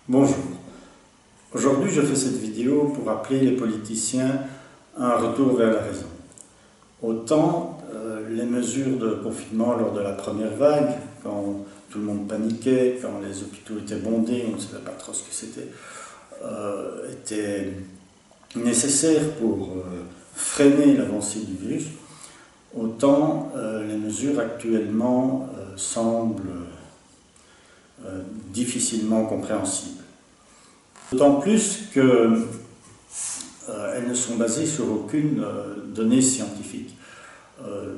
Bonjour. Aujourd'hui, je fais cette vidéo pour appeler les politiciens à un retour vers la raison. Autant les mesures de confinement lors de la première vague, quand tout le monde paniquait, quand les hôpitaux étaient bondés, on ne savait pas trop ce que c'était, étaient nécessaires pour freiner l'avancée du virus, autant les mesures actuellement semblent difficilement compréhensibles. D'autant plus qu'elles ne sont basées sur aucune donnée scientifique.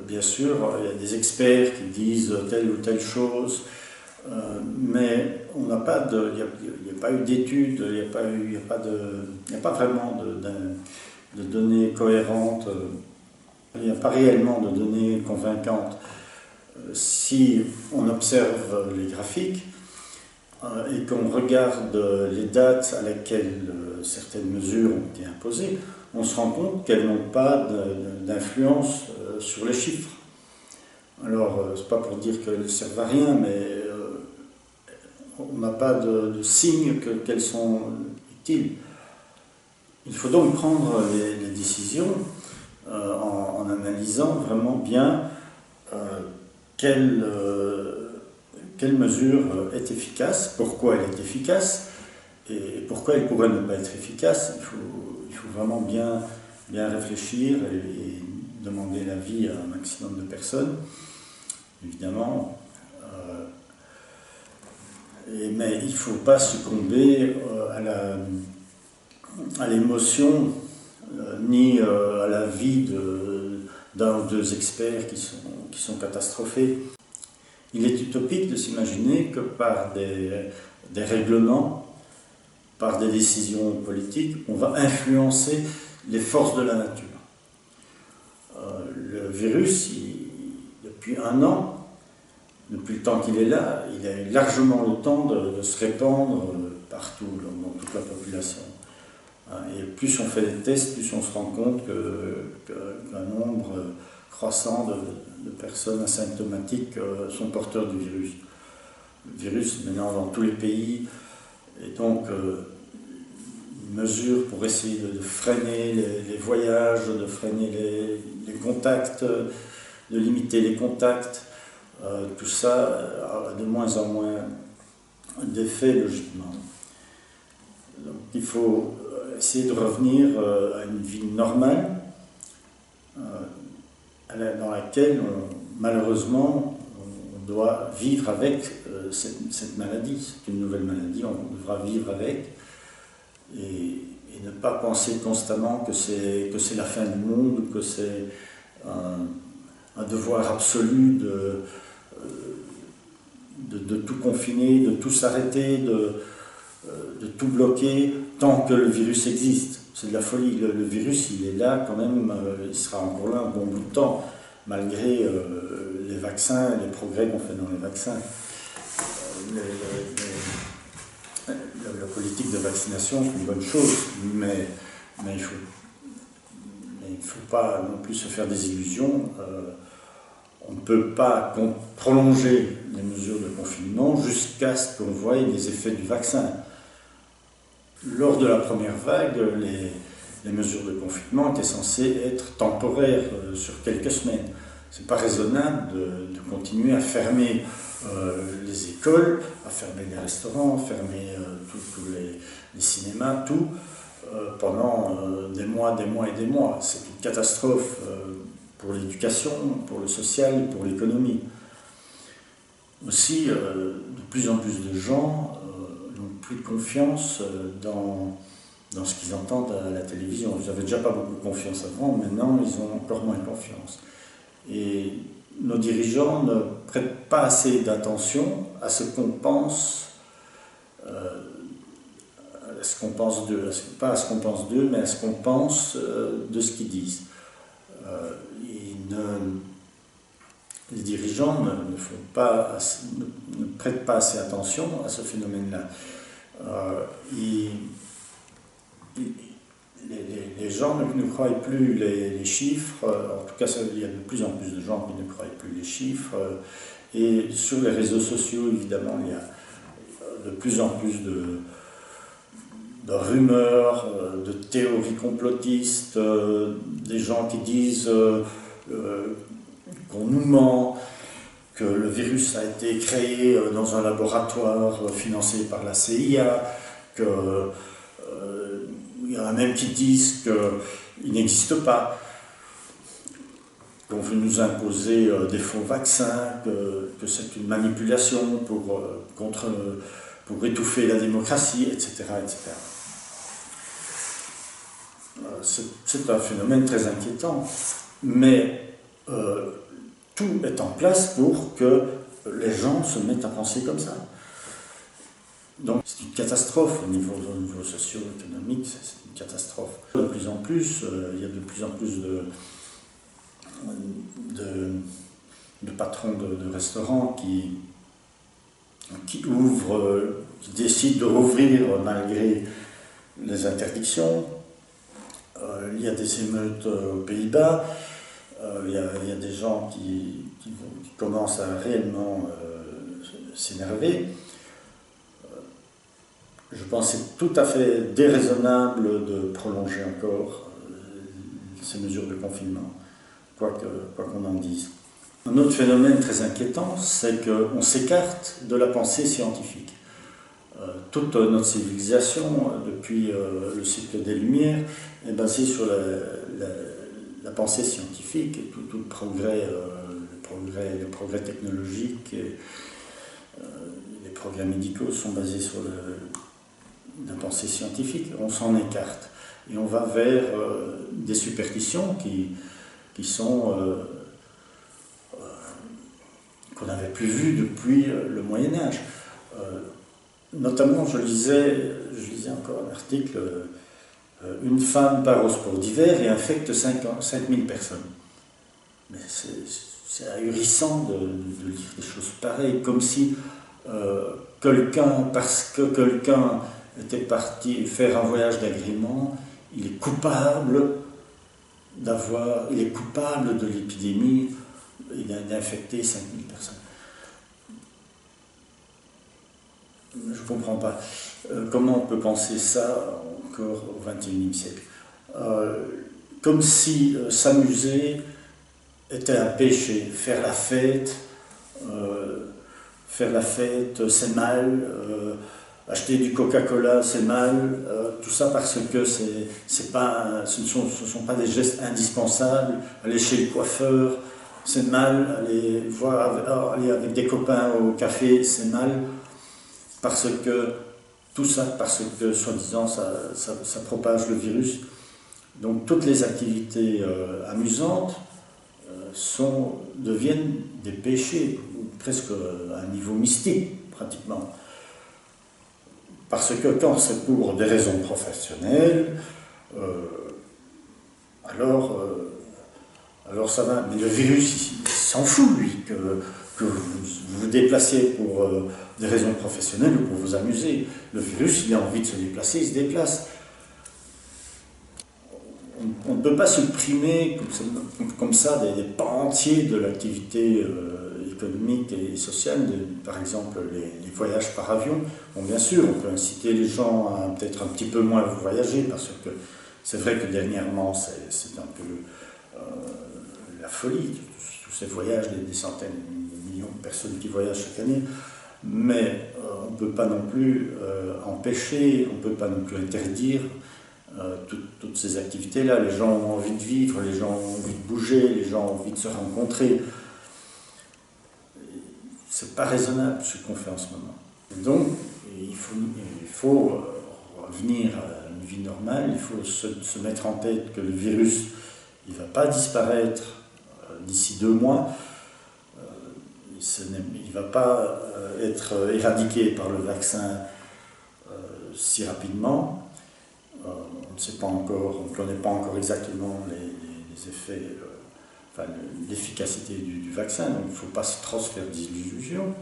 Bien sûr, il y a des experts qui disent telle ou telle chose, mais il n'y a pas eu d'études, il n'y a pas vraiment de données cohérentes, il n'y a pas réellement de données convaincantes. Si on observe les graphiques, et qu'on regarde les dates à laquelle certaines mesures ont été imposées, on se rend compte qu'elles n'ont pas d'influence sur les chiffres. Alors, c'est pas pour dire qu'elles ne servent à rien, mais on n'a pas de signe qu'elles sont utiles. Il faut donc prendre les décisions en analysant vraiment bien quelle mesure est efficace, pourquoi elle est efficace et pourquoi elle pourrait ne pas être efficace. Il faut vraiment bien réfléchir et demander l'avis à un maximum de personnes, évidemment. Mais il ne faut pas succomber à l'émotion ni à l'avis d'un ou deux experts qui sont catastrophés. Il est utopique de s'imaginer que par des règlements, par des décisions politiques, on va influencer les forces de la nature. Le virus, depuis un an, depuis le temps qu'il est là, il a eu largement le temps de se répandre partout, dans toute la population. Et plus on fait des tests, plus on se rend compte qu'un nombre croissant de personnes asymptomatiques sont porteurs du virus. Le virus maintenant dans tous les pays, et donc une mesure pour essayer de freiner les voyages, de freiner les contacts, de limiter les contacts, tout ça a de moins en moins d'effet logiquement. Donc il faut essayer de revenir à une vie normale, dans laquelle, malheureusement, on doit vivre avec cette maladie. C'est une nouvelle maladie, on devra vivre avec, et ne pas penser constamment que c'est la fin du monde, ou que c'est un devoir absolu de tout confiner, de tout s'arrêter, de tout bloquer, tant que le virus existe. C'est de la folie. Le virus, il est là quand même, il sera encore là un bon bout de temps, malgré les vaccins et les progrès qu'on fait dans les vaccins. La politique de vaccination, c'est une bonne chose, mais il ne faut pas non plus se faire des illusions. On ne peut pas prolonger les mesures de confinement jusqu'à ce qu'on voie les effets du vaccin. Lors de la première vague, les mesures de confinement étaient censées être temporaires, sur quelques semaines. Ce n'est pas raisonnable de continuer à fermer les écoles, à fermer les restaurants, à fermer tous les cinémas, tout, pendant des mois et des mois. C'est une catastrophe pour l'éducation, pour le social, pour l'économie. Aussi, de plus en plus de gens n'ont plus confiance dans ce qu'ils entendent à la télévision. Ils n'avaient déjà pas beaucoup de confiance avant, maintenant ils ont encore moins confiance. Et nos dirigeants ne prêtent pas assez d'attention à ce qu'on pense, d'eux, pas à ce qu'on pense d'eux, mais à ce qu'on pense de ce qu'ils disent. Les dirigeants ne prêtent pas assez attention à ce phénomène-là. Les gens ne croient plus les chiffres, en tout cas il y a de plus en plus de gens qui ne croient plus les chiffres, et sur les réseaux sociaux évidemment il y a de plus en plus de rumeurs, de théories complotistes, des gens qui disent qu'on nous ment, que le virus a été créé dans un laboratoire financé par la CIA, qu'il y en a même qui disent qu'il n'existe pas, qu'on veut nous imposer des faux vaccins, que c'est une manipulation pour étouffer la démocratie, etc. etc. C'est un phénomène très inquiétant, mais tout est en place pour que les gens se mettent à penser comme ça. Donc c'est une catastrophe au niveau socio-économique, c'est une catastrophe. De plus en plus, il y a de plus en plus de patrons de restaurants qui ouvrent, qui décident de rouvrir malgré les interdictions. Il y a des émeutes aux Pays-Bas, il y a des gens qui commencent à réellement s'énerver. Je pense que c'est tout à fait déraisonnable de prolonger encore ces mesures de confinement, quoi qu'on en dise. Un autre phénomène très inquiétant, c'est qu'on s'écarte de la pensée scientifique. Toute notre civilisation, depuis le cycle des Lumières, est basée sur la pensée scientifique et tout le progrès technologique et les progrès médicaux sont basés sur la pensée scientifique. On s'en écarte et on va vers des superstitions qui sont qu'on n'avait plus vues depuis le Moyen-Âge. Notamment, je lisais encore un article, une femme part au sport d'hiver et infecte 5000 personnes. Mais c'est ahurissant de lire des choses pareilles, comme si parce que quelqu'un était parti faire un voyage d'agrément, il est coupable de l'épidémie, il a infecté 5000 personnes. Je ne comprends pas. Comment on peut penser ça encore au XXIe siècle? Comme si s'amuser était un péché. Faire la fête, c'est mal. Acheter du Coca-Cola, c'est mal. Tout ça parce que ce ne sont pas des gestes indispensables. Aller chez le coiffeur, c'est mal. Aller avec des copains au café, c'est mal. Parce que, soi-disant, ça propage le virus. Donc toutes les activités amusantes deviennent des péchés, presque à un niveau mystique, pratiquement. Parce que quand c'est pour des raisons professionnelles, alors ça va. Mais le virus, il s'en fout, lui, que vous vous déplacez pour des raisons professionnelles ou pour vous amuser. Le virus, il a envie de se déplacer, il se déplace. On ne peut pas supprimer comme ça des pans entiers de l'activité économique et sociale, par exemple les voyages par avion. Bon, bien sûr, on peut inciter les gens à peut-être un petit peu moins voyager, parce que c'est vrai que dernièrement, c'est un peu la folie, tous ces voyages, des centaines de millions de personnes qui voyagent chaque année. Mais on ne peut pas non plus empêcher, on ne peut pas non plus interdire toutes ces activités-là. Les gens ont envie de vivre, les gens ont envie de bouger, les gens ont envie de se rencontrer. C'est pas raisonnable ce qu'on fait en ce moment. Et donc, il faut revenir à une vie normale, il faut se mettre en tête que le virus, il ne va pas disparaître d'ici 2 mois. Il ne va pas être éradiqué par le vaccin si rapidement. On ne sait pas encore, on ne connaît pas encore exactement les effets, l'efficacité du vaccin, donc il ne faut pas trop se faire d'illusions.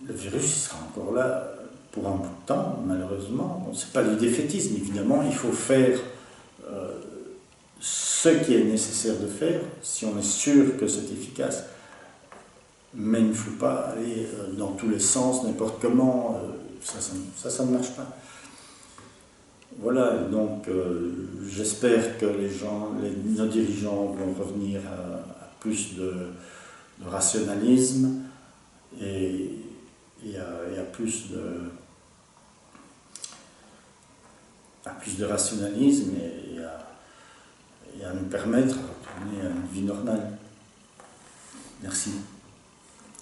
Le virus sera encore là pour un bout de temps, malheureusement. Bon, ce n'est pas du défaitisme, évidemment, il faut faire ce qui est nécessaire de faire, si on est sûr que c'est efficace. Mais il ne faut pas aller dans tous les sens, n'importe comment. ça ne marche pas. Voilà, donc j'espère que nos dirigeants vont revenir à plus de rationalisme et à plus de rationalisme et à nous permettre de retourner à une vie normale. Merci.